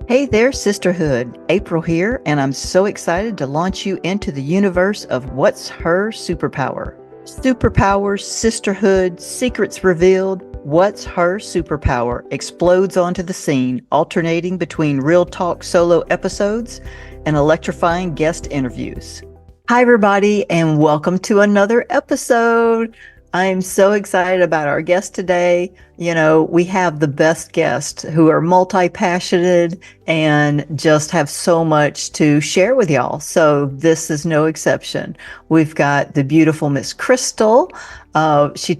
Hey there, sisterhood. April here, and I'm so excited to launch you into the universe of what's her superpower. Superpowers, sisterhood, secrets revealed. What's her superpower explodes onto the scene, alternating between real talk solo episodes and electrifying guest interviews. Hi, everybody, and welcome to another episode. I'm so excited about our guest today. You know, we have the best guests who are multi-passionate and just have so much to share with y'all. So this is no exception. We've got the beautiful Miss Krystal. She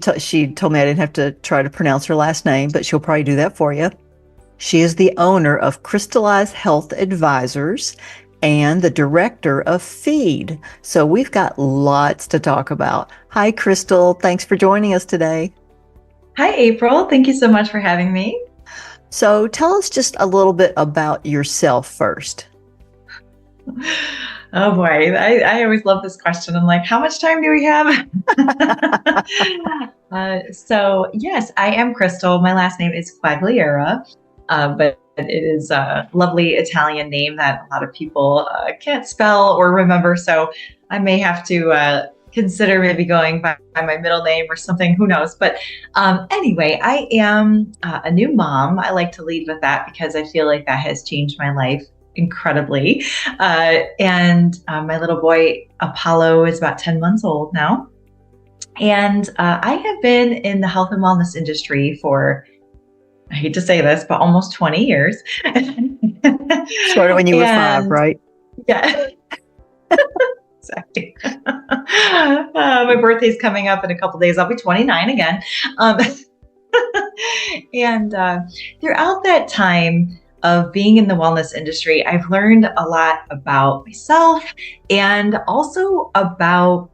told me I didn't have to try to pronounce her last name, but she'll probably do that for you. She is the owner of Crystallized Health Advisors and the director of Feed. So we've got lots to talk about. Hi, Krystal. Thanks for joining us today. Hi, April. Thank you so much for having me. So tell us just a little bit about yourself first. Oh boy, I always love this question. I'm like, how much time do we have? So yes, I am Krystal. My last name is Quagliera, but it is a lovely Italian name that a lot of people can't spell or remember. So I may have to consider maybe going by my middle name or something, who knows. But anyway, I am a new mom. I like to lead with that because I feel like that has changed my life incredibly. And my little boy, Apollo, is about 10 months old now. And I have been in the health and wellness industry for, I hate to say this, but almost 20 years. Started when you were 5, right? Yeah. Exactly. My birthday's coming up in a couple of days. I'll be 29 again. And throughout that time of being in the wellness industry, I've learned a lot about myself and also about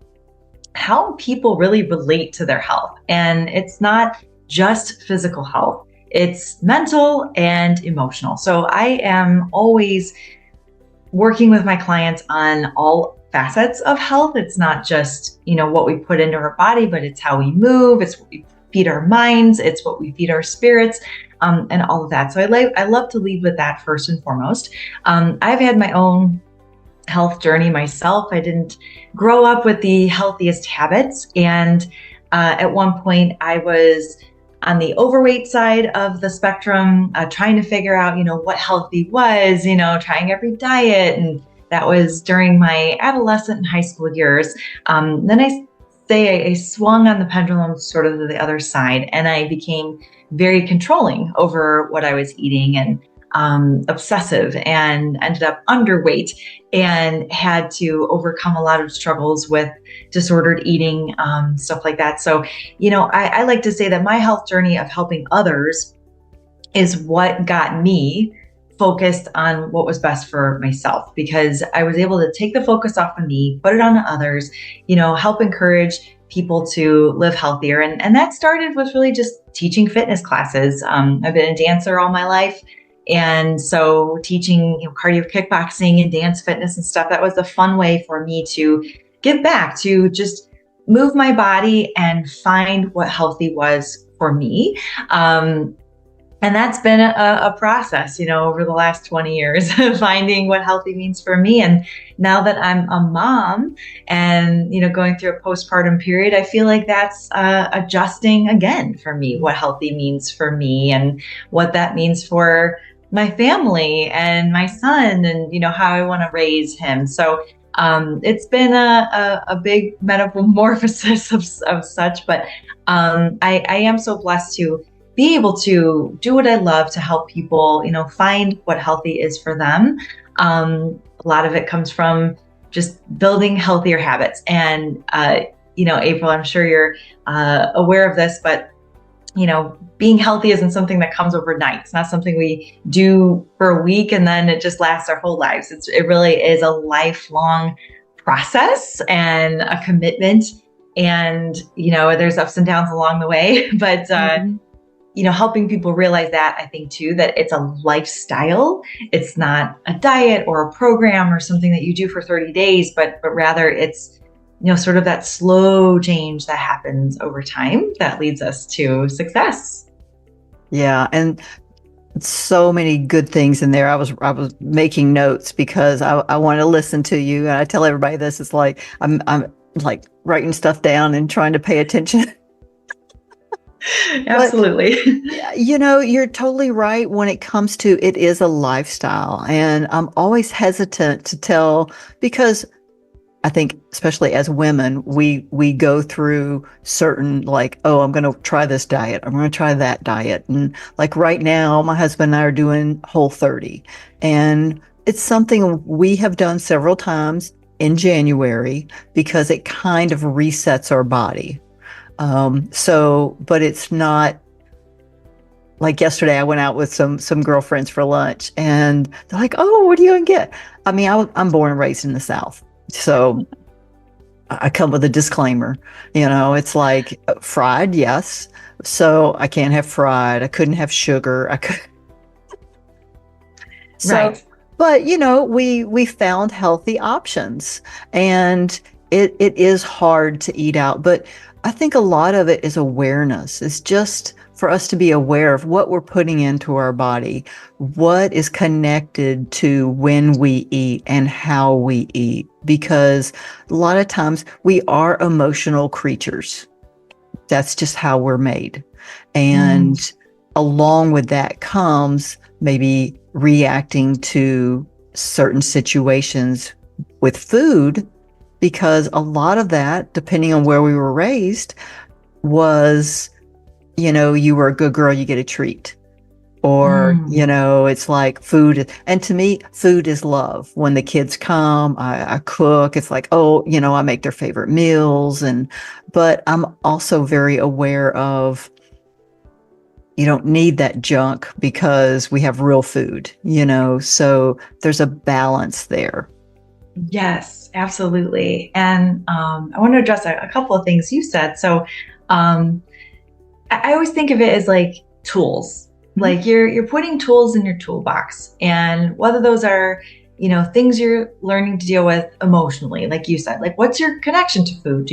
how people really relate to their health. And it's not just physical health, it's mental and emotional. So I am always working with my clients on all facets of health. It's not just, what we put into our body, but it's how we move. It's what we feed our minds. It's what we feed our spirits, and all of that. So I love to lead with that first and foremost. I've had my own health journey myself. I didn't grow up with the healthiest habits. And at one point I was on the overweight side of the spectrum, trying to figure out, what healthy was, trying every diet. And that was during my adolescent and high school years. Then I swung on the pendulum sort of to the other side, and I became very controlling over what I was eating and obsessive, and ended up underweight and had to overcome a lot of struggles with disordered eating, stuff like that. So, I like to say that my health journey of helping others is what got me focused on what was best for myself, because I was able to take the focus off of me, put it on to others, help encourage people to live healthier. And that started with really just teaching fitness classes. I've been a dancer all my life. And so teaching cardio kickboxing and dance fitness and stuff, that was a fun way for me to give back, to just move my body and find what healthy was for me. And that's been a process, over the last 20 years, finding what healthy means for me. And now that I'm a mom and, going through a postpartum period, I feel like that's adjusting again for me, what healthy means for me and what that means for my family and my son and, how I want to raise him. So it's been a big metamorphosis of such, but I am so blessed to be able to do what I love to help people, find what healthy is for them. A lot of it comes from just building healthier habits. And, April, I'm sure you're aware of this, but, being healthy isn't something that comes overnight. It's not something we do for a week and then it just lasts our whole lives. It really is a lifelong process and a commitment. And, there's ups and downs along the way, but, helping people realize that, I think too, that it's a lifestyle. It's not a diet or a program or something that you do for 30 days, but rather it's, sort of that slow change that happens over time that leads us to success. Yeah. And So many good things in there. I was making notes because I want to listen to you, and I tell everybody this. It's like I'm like writing stuff down and trying to pay attention. But Absolutely. yeah, you know, you're totally right when it comes to it is a lifestyle, and I'm always hesitant to tell because I think especially as women, we go through certain like, oh, I'm going to try this diet. I'm going to try that diet. And like right now, my husband and I are doing Whole30, and it's something we have done several times in January because it kind of resets our body. But it's not like yesterday. I went out with some girlfriends for lunch, and they're like, "Oh, what are you gonna get?" I mean, I'm born and raised in the South, so I come with a disclaimer. You know, it's like fried, yes. So I can't have fried. I couldn't have sugar. I could. So, Right. but you know, we found healthy options, and it is hard to eat out, but I think a lot of it is awareness. It's just for us to be aware of what we're putting into our body, what is connected to when we eat and how we eat, because a lot of times we are emotional creatures. That's just how we're made. Mm, And along with that comes maybe reacting to certain situations with food, because a lot of that, depending on where we were raised, was, you know, you were a good girl, you get a treat. Or, mm. you know, it's like food. And to me, food is love. When the kids come, I cook. It's like, oh, you know, I make their favorite meals. But I'm also very aware of you don't need that junk because we have real food, you know, so there's a balance there. Yes, absolutely. And I want to address a couple of things you said. So um, I always think of it as like tools. Mhm. Like you're putting tools in your toolbox, and whether those are, you know, things you're learning to deal with emotionally, like you said, like what's your connection to food?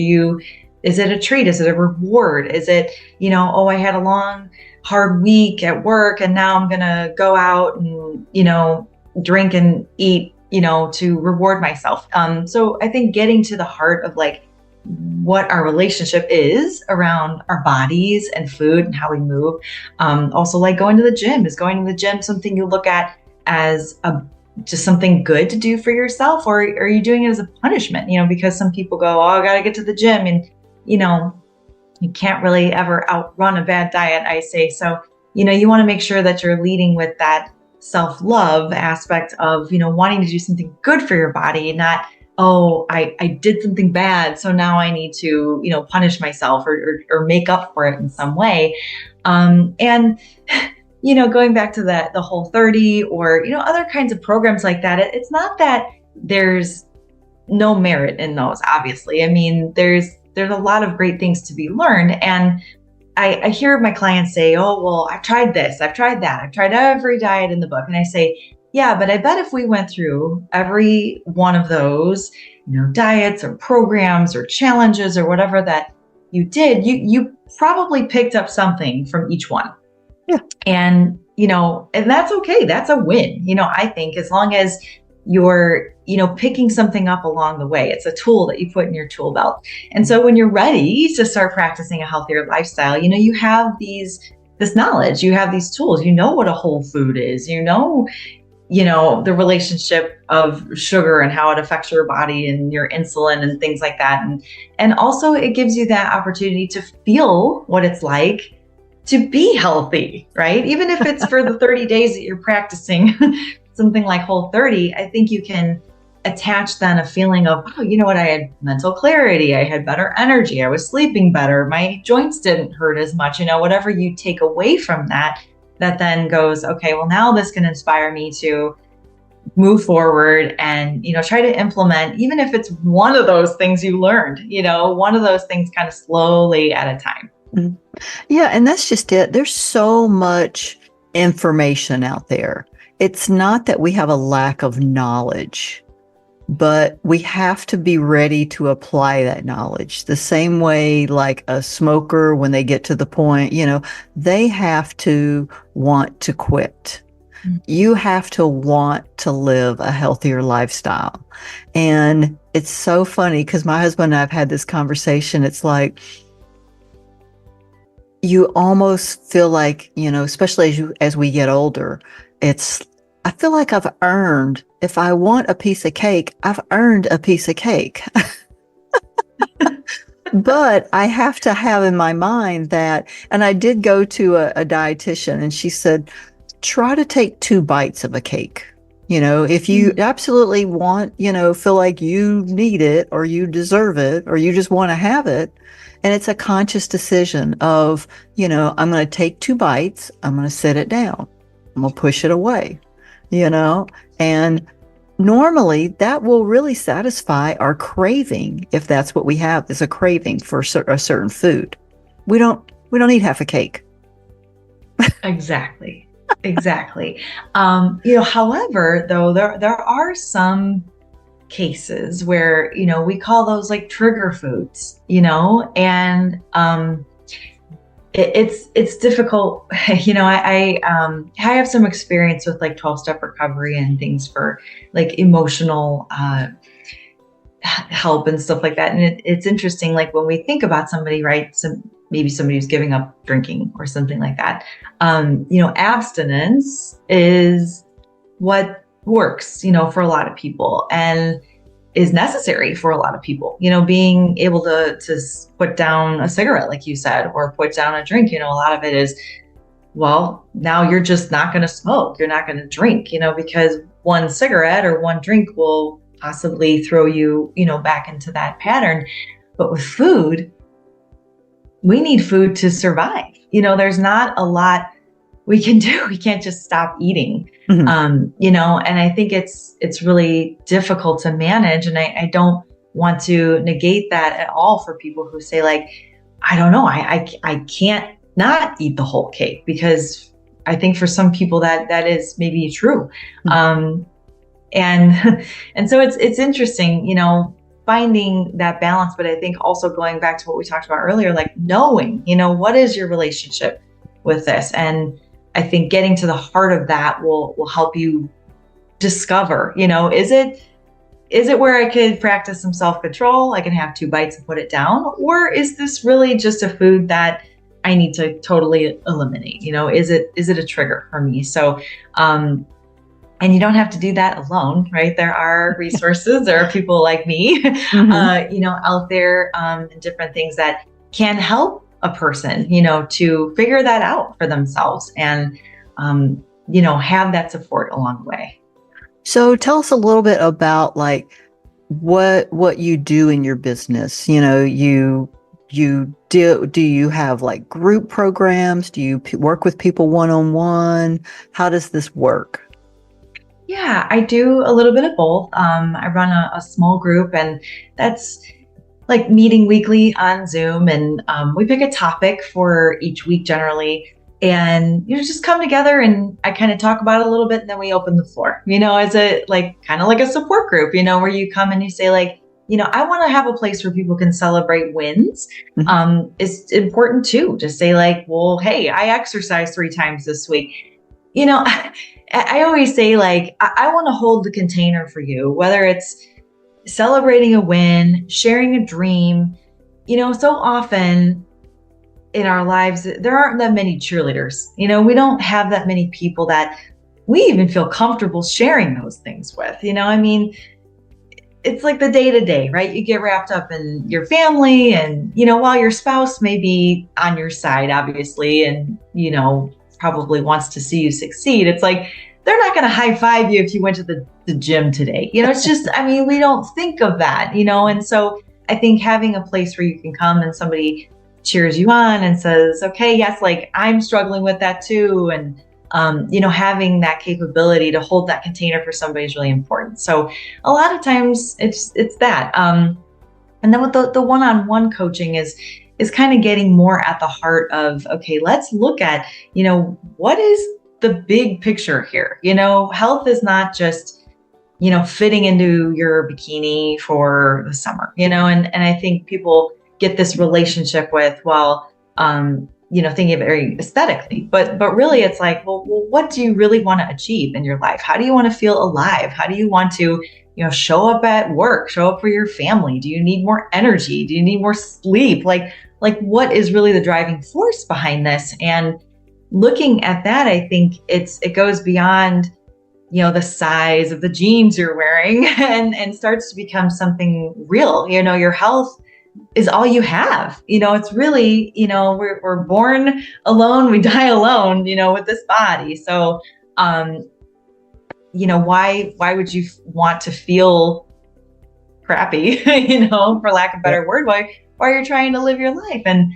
Is it a treat? Is it a reward? Is it, you know, oh, I had a long, hard week at work and now I'm gonna go out and, you know, drink and eat, you know, to reward myself. So I think getting to the heart of like what our relationship is around our bodies and food and how we move. Also, like going to the gym, is going to the gym something you look at as a just something good to do for yourself, or are you doing it as a punishment? You know, because some people go, "Oh, I got to get to the gym," and you know, you can't really ever outrun a bad diet. I say so. You know, you want to make sure that you're leading with that self-love aspect of, you know, wanting to do something good for your body, not, oh, I did something bad, so now I need to, you know, punish myself or make up for it in some way. And you know, going back to the Whole30 or, you know, other kinds of programs like that, it's not that there's no merit in those, obviously. I mean, there's a lot of great things to be learned. And I hear my clients say, oh, well, I've tried this, I've tried that, I've tried every diet in the book. And I say, yeah, but I bet if we went through every one of those, you know, diets or programs or challenges or whatever that you did, you probably picked up something from each one. Yeah. And, you know, and that's okay. That's a win. You know, I think as long as you're, you know, picking something up along the way, it's a tool that you put in your tool belt. And so when you're ready to start practicing a healthier lifestyle, you know, you have this knowledge, you have these tools, you know what a whole food is, you know, the relationship of sugar and how it affects your body and your insulin and things like that. And also it gives you that opportunity to feel what it's like to be healthy, right? Even if it's for the 30 days that you're practicing something like Whole30, I think you can attach then a feeling of, oh, you know what? I had mental clarity. I had better energy. I was sleeping better. My joints didn't hurt as much. You know, whatever you take away from that, that then goes, okay, well, now this can inspire me to move forward and, you know, try to implement, even if it's one of those things you learned, you know, one of those things kind of slowly at a time. Mhm. Yeah, and that's just it. There's so much information out there. It's not that we have a lack of knowledge, but we have to be ready to apply that knowledge. The same way, like a smoker, when they get to the point, they have to want to quit. You have to want to live a healthier lifestyle. And it's so funny because my husband and I have had this conversation. It's like, you almost feel like, especially as we get older, I feel like if I want a piece of cake, I've earned a piece of cake. But I have to have in my mind that, and I did go to a dietitian, and she said, try to take 2 bites of a cake. If you absolutely want, feel like you need it or you deserve it or you just want to have it. And it's a conscious decision of, I'm going to take 2 bites. I'm going to sit it down. I'm going to push it away, and normally that will really satisfy our craving. If that's what we have, is a craving for a certain food. We don't eat half a cake. Exactly. However, though, there are some cases where, we call those like trigger foods, and it's difficult. I have some experience with like 12-step recovery and things for like emotional help and stuff like that. And it's interesting, like when we think about somebody, right? Maybe somebody who's giving up drinking or something like that. Abstinence is what works, for a lot of people and is necessary for a lot of people, being able to put down a cigarette, like you said, or put down a drink. A lot of it is, well, now you're just not going to smoke. You're not going to drink, because one cigarette or one drink will possibly throw you, back into that pattern. But with food, we need food to survive. There's not a lot we can do. We can't just stop eating, and I think it's really difficult to manage. And I don't want to negate that at all for people who say like, I don't know, I can't not eat the whole cake, because I think for some people that is maybe true. And so it's interesting, finding that balance. But I think also going back to what we talked about earlier, like knowing, what is your relationship with this? And I think getting to the heart of that will help you discover, is it where I could practice some self-control? I can have 2 bites and put it down, or is this really just a food that I need to totally eliminate? Is it a trigger for me? So, and you don't have to do that alone, right? There are resources. There are people like me, out there, and different things that can help a person, to figure that out for themselves and, have that support along the way. So tell us a little bit about like what you do in your business. Do you have like group programs? Do you work with people one-on-one? How does this work? Yeah, I do a little bit of both. I run a small group, and that's like meeting weekly on Zoom, and we pick a topic for each week generally, and just come together and I kind of talk about it a little bit, and then we open the floor, as a like kind of like a support group, where you come and you say like, I want to have a place where people can celebrate wins. It's important too to say like, well, hey, I exercised 3 times this week. I always say like, I want to hold the container for you, whether it's celebrating a win, sharing a dream. So often in our lives, there aren't that many cheerleaders. We don't have that many people that we even feel comfortable sharing those things with. It's like the day to day, right? You get wrapped up in your family, and, while your spouse may be on your side, obviously, and, probably wants to see you succeed, it's like, they're not going to high five you if you went to the gym today. It's just, we don't think of that, and so I think having a place where you can come and somebody cheers you on and says, okay, yes, like I'm struggling with that too. And, having that capability to hold that container for somebody is really important. So a lot of times it's that. And then with the one-on-one coaching is kind of getting more at the heart of, okay, let's look at, what is the big picture here? Health is not just, fitting into your bikini for the summer, and I think people get this relationship with, well, thinking of it very aesthetically, but really it's like, well, what do you really want to achieve in your life? How do you want to feel alive? How do you want to, show up at work, show up for your family? Do you need more energy? Do you need more sleep? Like what is really the driving force behind this? And looking at that, I think it goes beyond, the size of the jeans you're wearing and starts to become something real. Your health is all you have. It's really, we're born alone, we die alone, with this body. So, why would you want to feel crappy, for lack of a better word, while you're trying to live your life? And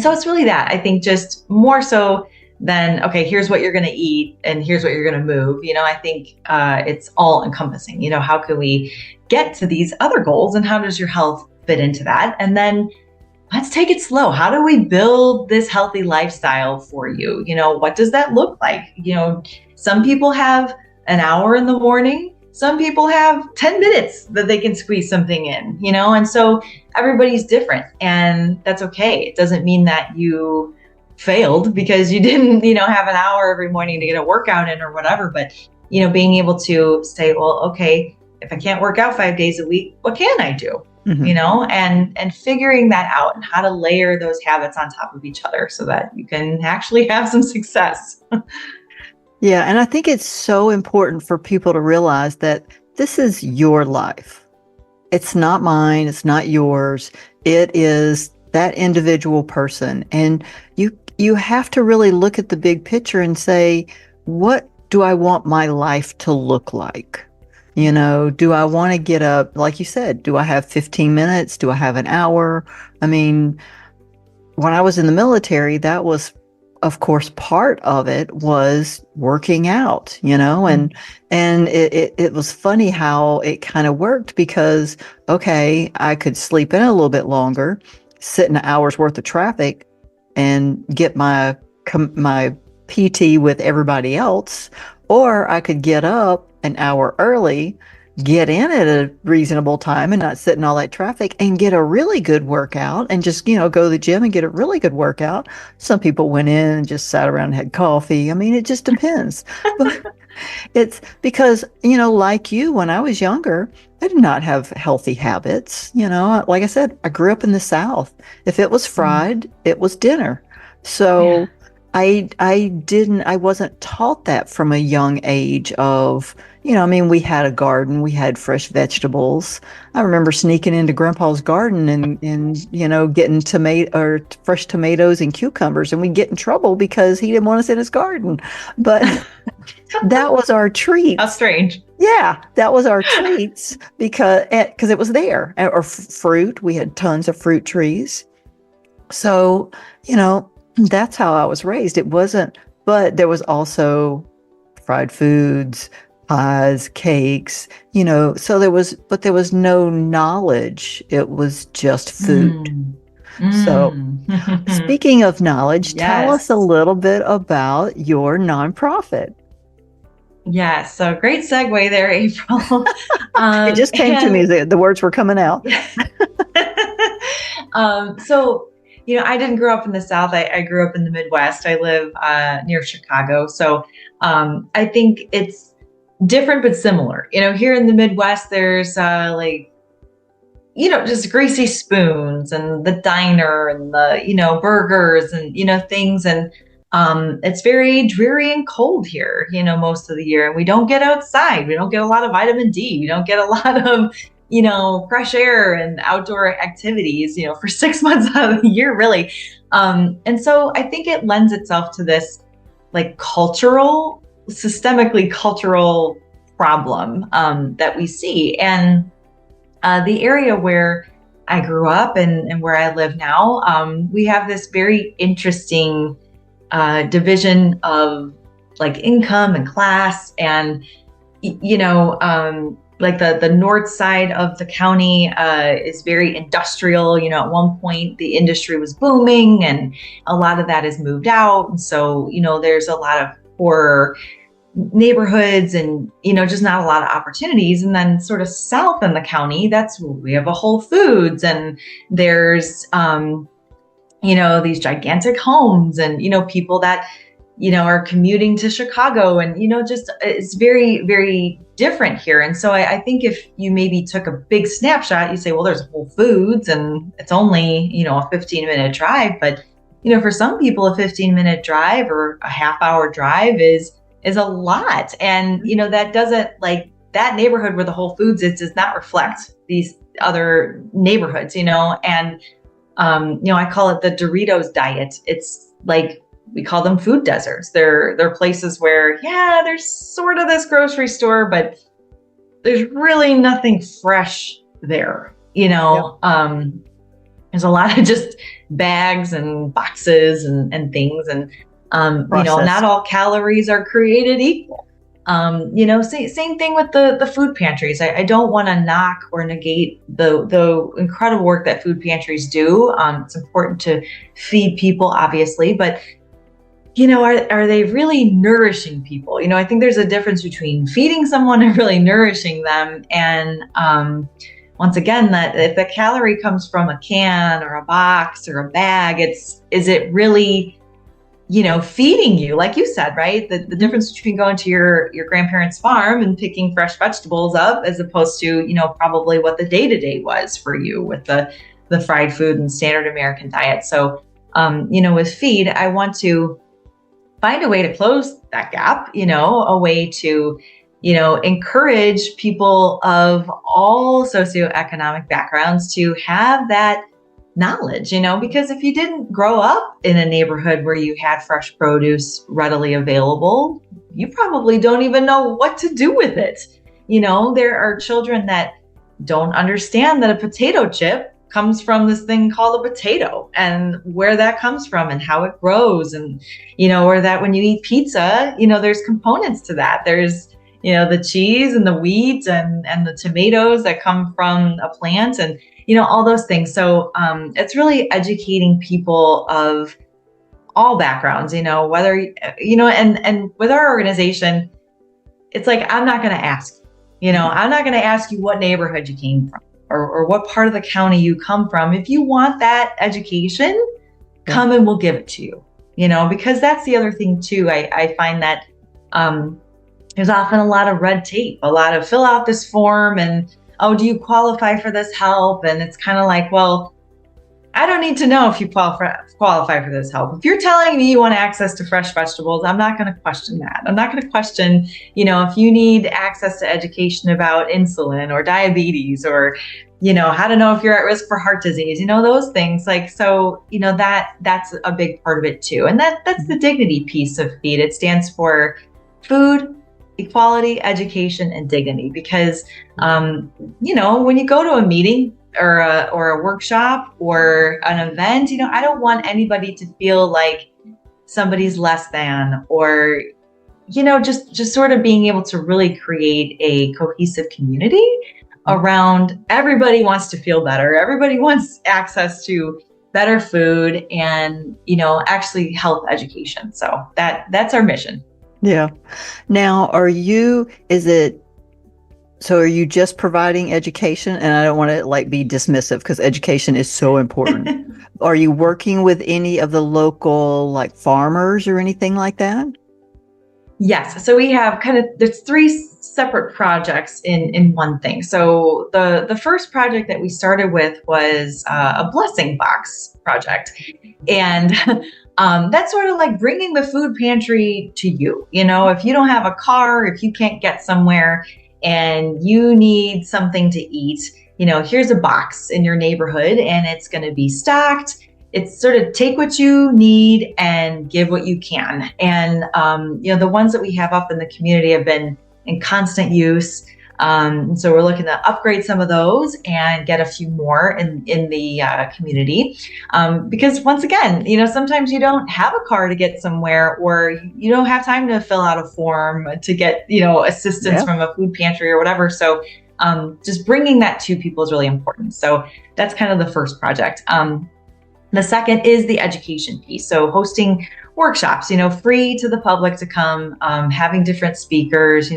so it's really that, I think, just more so than, okay, here's what you're going to eat and here's what you're going to move. I think it's all encompassing. How can we get to these other goals, and how does your health fit into that? And then let's take it slow. How do we build this healthy lifestyle for you? What does that look like? Some people have an hour in the morning. Some people have 10 minutes that they can squeeze something in, and so everybody's different, and that's okay. It doesn't mean that you failed because you didn't, have an hour every morning to get a workout in or whatever. But, being able to say, well, okay, if I can't work out 5 days a week, what can I do? And figuring that out and how to layer those habits on top of each other so that you can actually have some success. Yeah. And I think it's so important for people to realize that this is your life. It's not mine. It's not yours. It is that individual person. And you have to really look at the big picture and say, what do I want my life to look like? Do I want to get up, like you said, do I have 15 minutes? Do I have an hour? I mean, when I was in the military, that was, of course, part of it was working out, and it was funny how it kind of worked because, okay, I could sleep in a little bit longer, sit in an hour's worth of traffic and get my PT with everybody else, or I could get up an hour early, get in at a reasonable time and not sit in all that traffic and get a really good workout and just, go to the gym and get a really good workout. Some people went in and just sat around and had coffee. I mean, it just depends. But it's because, like you, when I was younger, I did not have healthy habits. Like I said, I grew up in the South. If it was fried, it was dinner. So yeah. I wasn't taught that from a young age of, we had a garden, we had fresh vegetables. I remember sneaking into Grandpa's garden and getting fresh tomatoes and cucumbers, and we'd get in trouble because he didn't want us in his garden. But that was our treat. How strange. Yeah, that was our treats because it was there. Or fruit, we had tons of fruit trees. So, that's how I was raised. It wasn't, but there was also fried foods, pies, cakes, so there was no knowledge. It was just food. So speaking of knowledge, Tell us a little bit about your nonprofit. Yes. So great segue there, April. It just came to me. The words were coming out. So, I didn't grow up in the South. I grew up in the Midwest. I live near Chicago. So I think it's different but similar. Here in the Midwest, there's just greasy spoons and the diner and the, burgers and, things. And it's very dreary and cold here, most of the year. And we don't get outside. We don't get a lot of vitamin D. We don't get a lot of fresh air and outdoor activities, for 6 months out of the year, really. And so I think it lends itself to this systemically cultural problem that we see. And the area where I grew up and where I live now, we have this very interesting division of income and class, and the north side of the county is very industrial. At one point the industry was booming and a lot of that has moved out. And so, there's a lot of poor neighborhoods and, just not a lot of opportunities. And then sort of south in the county, that's where we have a Whole Foods, and there's, these gigantic homes and, people that, are commuting to Chicago, and, just it's very, very different here. And so I think if you maybe took a big snapshot, you say, well, there's Whole Foods and it's only, a 15-minute drive. But, for some people, a 15-minute drive or a half-hour drive is a lot. And, that doesn't, like, that neighborhood where the Whole Foods is does not reflect these other neighborhoods, and, I call it the Doritos diet. It's like, we call them food deserts. They're places where, there's sort of this grocery store, but there's really nothing fresh there. Yep. There's a lot of just bags and boxes and things. And, not all calories are created equal. Same thing with the food pantries. I don't want to knock or negate the incredible work that food pantries do. It's important to feed people, obviously, but are they really nourishing people? I think there's a difference between feeding someone and really nourishing them. And once again, that if the calorie comes from a can or a box or a bag, is it really, feeding you? Like you said, right? The difference between going to your grandparents' farm and picking fresh vegetables up, as opposed to, probably what the day-to-day was for you with the fried food and standard American diet. So, with feed, I want to find a way to close that gap, a way to, encourage people of all socioeconomic backgrounds to have that knowledge, because if you didn't grow up in a neighborhood where you had fresh produce readily available, you probably don't even know what to do with it. There are children that don't understand that a potato chip comes from this thing called a potato, and where that comes from and how it grows. And, or that when you eat pizza, there's components to that. There's, the cheese and the wheat and the tomatoes that come from a plant, and, all those things. So it's really educating people of all backgrounds, whether, and with our organization, it's like, I'm not going to ask, I'm not going to ask you what neighborhood you came from, or what part of the county you come from. If you want that education, come and we'll give it to you, because that's the other thing too. I find that there's often a lot of red tape, a lot of fill out this form and, oh, do you qualify for this help? And it's kind of like, well, I don't need to know if you qualify for this help. If you're telling me you want access to fresh vegetables, I'm not going to question that. I'm not going to question, if you need access to education about insulin or diabetes, or, how to know if you're at risk for heart disease, those things. Like, so, that's a big part of it too. And that's the dignity piece of FEED. It stands for food, equality, education, and dignity. Because, when you go to a meeting or a workshop or an event, I don't want anybody to feel like somebody's less than, or, just sort of being able to really create a cohesive community around everybody wants to feel better. Everybody wants access to better food and, actually health education. So that's our mission. Yeah. Now, are you just providing education? And I don't want to be dismissive, because education is so important. Are you working with any of the local farmers or anything like that? Yes. So we have there's 3 separate projects in one thing. So the first project that we started with was a blessing box project. And that's sort of like bringing the food pantry to you. If you don't have a car, if you can't get somewhere and you need something to eat, here's a box in your neighborhood and it's going to be stocked. It's sort of take what you need and give what you can. And, the ones that we have up in the community have been in constant use. So we're looking to upgrade some of those and get a few more in the community. Because once again, sometimes you don't have a car to get somewhere, or you don't have time to fill out a form to get, assistance from a food pantry or whatever. So just bringing that to people is really important. So that's kind of the first project. The second is the education piece. So hosting workshops, free to the public to come, having different speakers,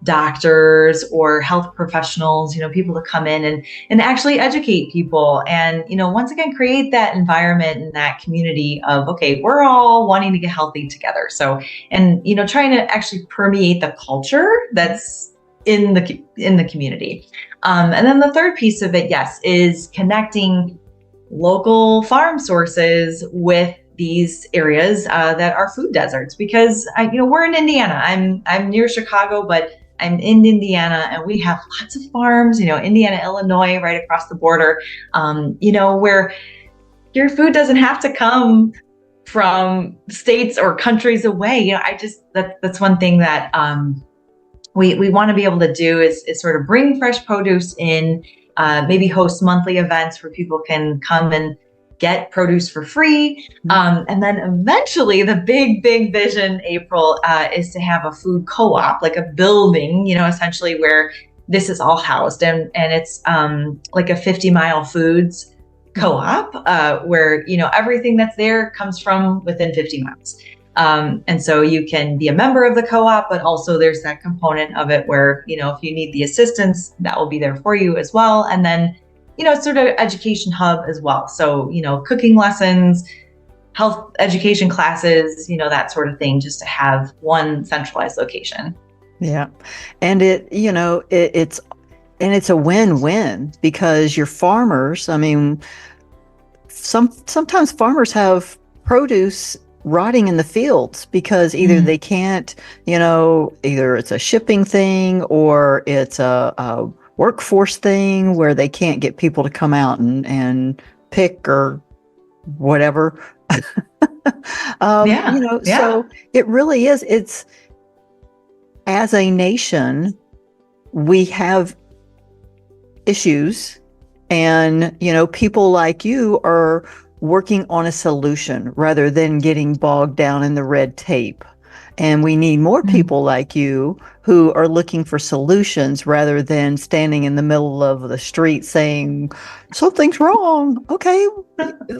doctors or health professionals, people to come in and actually educate people. And, once again, create that environment and that community of, okay, we're all wanting to get healthy together. So, and, trying to actually permeate the culture that's in the community. And then the third piece of it, yes, is connecting local farm sources with these areas that are food deserts, because we're in Indiana. I'm near Chicago, but I'm in Indiana, and we have lots of farms. Indiana, Illinois, right across the border. Where your food doesn't have to come from states or countries away. That's one thing that we want to be able to do is sort of bring fresh produce in. Maybe host monthly events where people can come and get produce for free. And then eventually the big vision, April, is to have a food co-op, like a building, essentially where this is all housed. And it's like a 50-mile foods co-op where, everything that's there comes from within 50 miles. And so you can be a member of the co-op, but also there's that component of it where, if you need the assistance, that will be there for you as well. And then, it's sort of education hub as well. So, cooking lessons, health education classes, that sort of thing, just to have one centralized location. Yeah. And it's a win-win, because your farmers, sometimes farmers have produce rotting in the fields because either they can't, either it's a shipping thing or it's a workforce thing where they can't get people to come out and pick or whatever. So it really is. It's, as a nation, we have issues, and, people like you are working on a solution rather than getting bogged down in the red tape. And we need more people like you who are looking for solutions rather than standing in the middle of the street saying, something's wrong. Okay,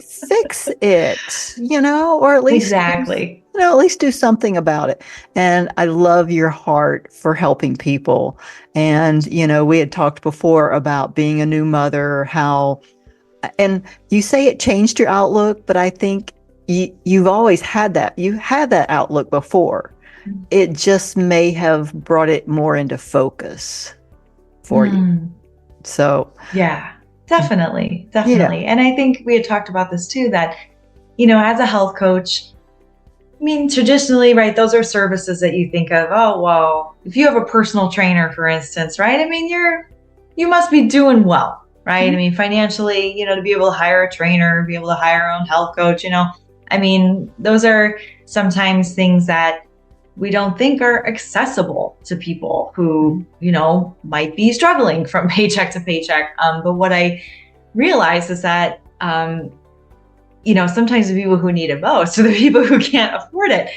fix it, or at least, exactly. at least do something about it. And I love your heart for helping people. And, we had talked before about being a new mother, and you say it changed your outlook, but I think you've always had that. You had that outlook before. It just may have brought it more into focus for you. So yeah, definitely. Yeah. And I think we had talked about this too, that, as a health coach, traditionally, right, those are services that you think of, oh, well, if you have a personal trainer, for instance, right? You must be doing well, right? Financially, to be able to hire a trainer, be able to hire our own health coach, those are sometimes things that we don't think are accessible to people who, might be struggling from paycheck to paycheck. But what I realize is that, sometimes the people who need it most are the people who can't afford it.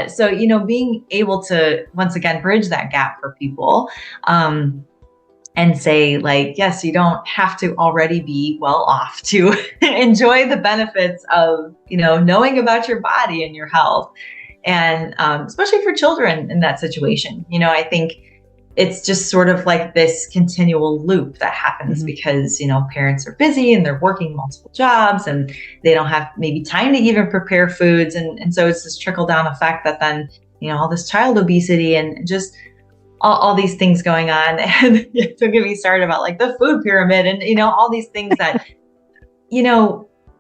So, being able to, once again, bridge that gap for people, and say, like, yes, you don't have to already be well off to enjoy the benefits of, knowing about your body and your health. And especially for children in that situation, I think it's just sort of like this continual loop that happens because, parents are busy and they're working multiple jobs and they don't have maybe time to even prepare foods. And so it's this trickle down effect that then, all this child obesity and just all these things going on. And don't get me started about like the food pyramid and, all these things that,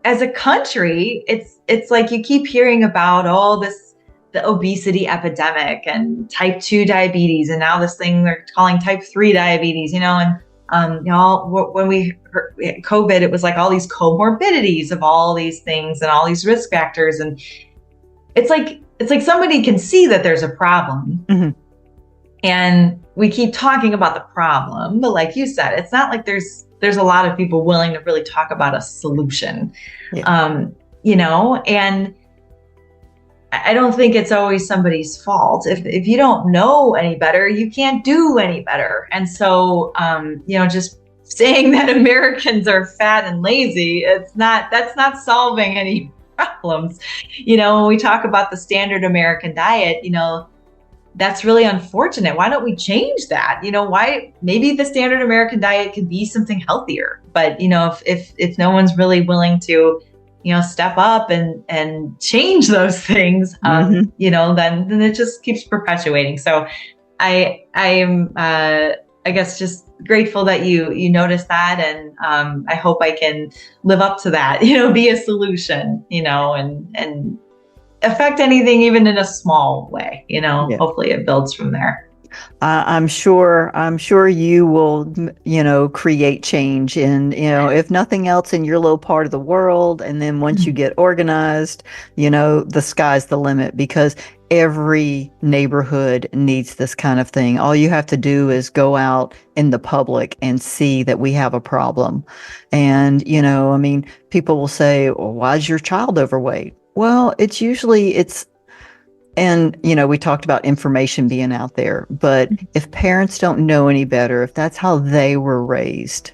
as a country, it's like you keep hearing about the obesity epidemic and type 2 diabetes. And now this thing they're calling type 3 diabetes, and, when we heard COVID, it was like all these comorbidities of all these things and all these risk factors. And it's like somebody can see that there's a problem. And we keep talking about the problem, but like you said, it's not like there's a lot of people willing to really talk about a solution. And I don't think it's always somebody's fault. If you don't know any better, you can't do any better. And so, just saying that Americans are fat and lazy, that's not solving any problems. When we talk about the standard American diet, that's really unfortunate. Why don't we change that? Why maybe the standard American diet could be something healthier, but if no one's really willing to, step up and change those things, then it just keeps perpetuating. So I am, I guess, just grateful that you noticed that. And I hope I can live up to that, be a solution, and affect anything, even in a small way, Yeah. hopefully it builds from there. I'm sure you will, create change in, if nothing else in your little part of the world. And then once you get organized, the sky's the limit, because every neighborhood needs this kind of thing. All you have to do is go out in the public and see that we have a problem. And, people will say, well, why is your child overweight? Well, and, we talked about information being out there, but if parents don't know any better, if that's how they were raised,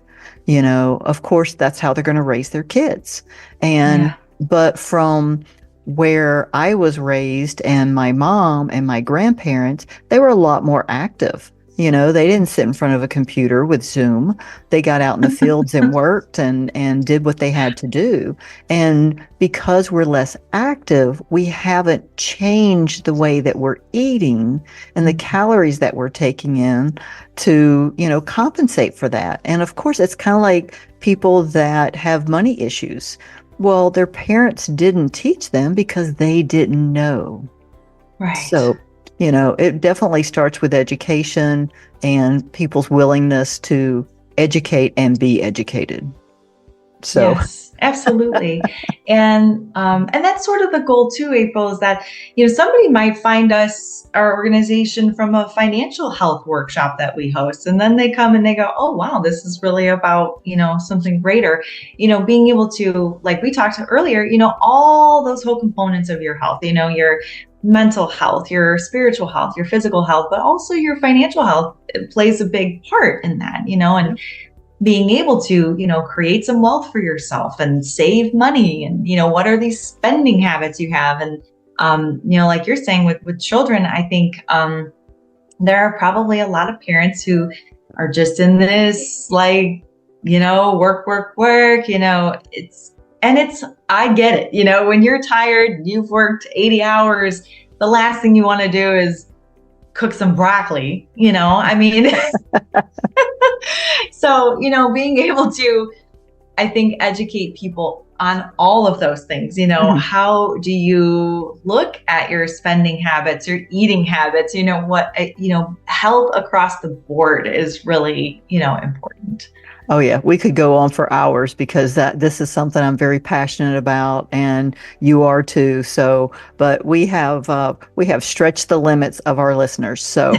of course, that's how they're going to raise their kids. But from where I was raised, and my mom and my grandparents, they were a lot more active. They didn't sit in front of a computer with Zoom. They got out in the fields and worked and did what they had to do. And because we're less active, we haven't changed the way that we're eating and the calories that we're taking in to, compensate for that. And of course, it's kind of like people that have money issues. Well, their parents didn't teach them because they didn't know. Right. So, it definitely starts with education and people's willingness to educate and be educated. So, yes, absolutely. And that's sort of the goal too, April, is that, somebody might find our organization from a financial health workshop that we host. And then they come and they go, oh, wow, this is really about, something greater, being able to, like we talked earlier, all those whole components of your health, your mental health, your spiritual health, your physical health, but also your financial health plays a big part in that, and being able to, create some wealth for yourself and save money. And, what are these spending habits you have? And, like you're saying with children, I think there are probably a lot of parents who are just in this, like, work, I get it. When you're tired, you've worked 80 hours, the last thing you want to do is cook some broccoli, So, being able to, I think, educate people on all of those things, how do you look at your spending habits, your eating habits, health across the board is really, important. Oh yeah, we could go on for hours, because this is something I'm very passionate about, and you are too. So, but we have stretched the limits of our listeners. So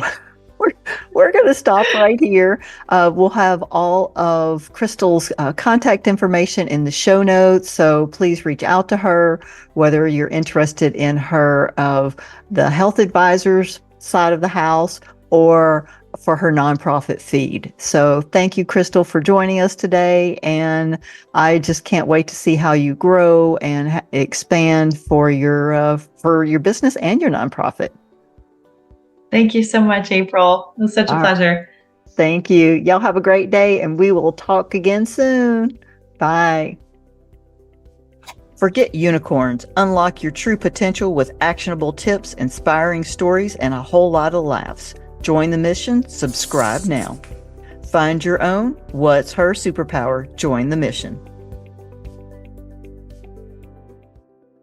we're going to stop right here. We'll have all of Krystal's contact information in the show notes. So please reach out to her, whether you're interested in her of the health advisors side of the house or for her nonprofit feed. So thank you, Krystal, for joining us today. And I just can't wait to see how you grow and expand for your business and your nonprofit. Thank you so much, April. It was such a pleasure. Thank you. Y'all have a great day, and we will talk again soon. Bye. Forget unicorns. Unlock your true potential with actionable tips, inspiring stories, and a whole lot of laughs. Join the mission. Subscribe now. Find your own What's Her Superpower? Join the mission.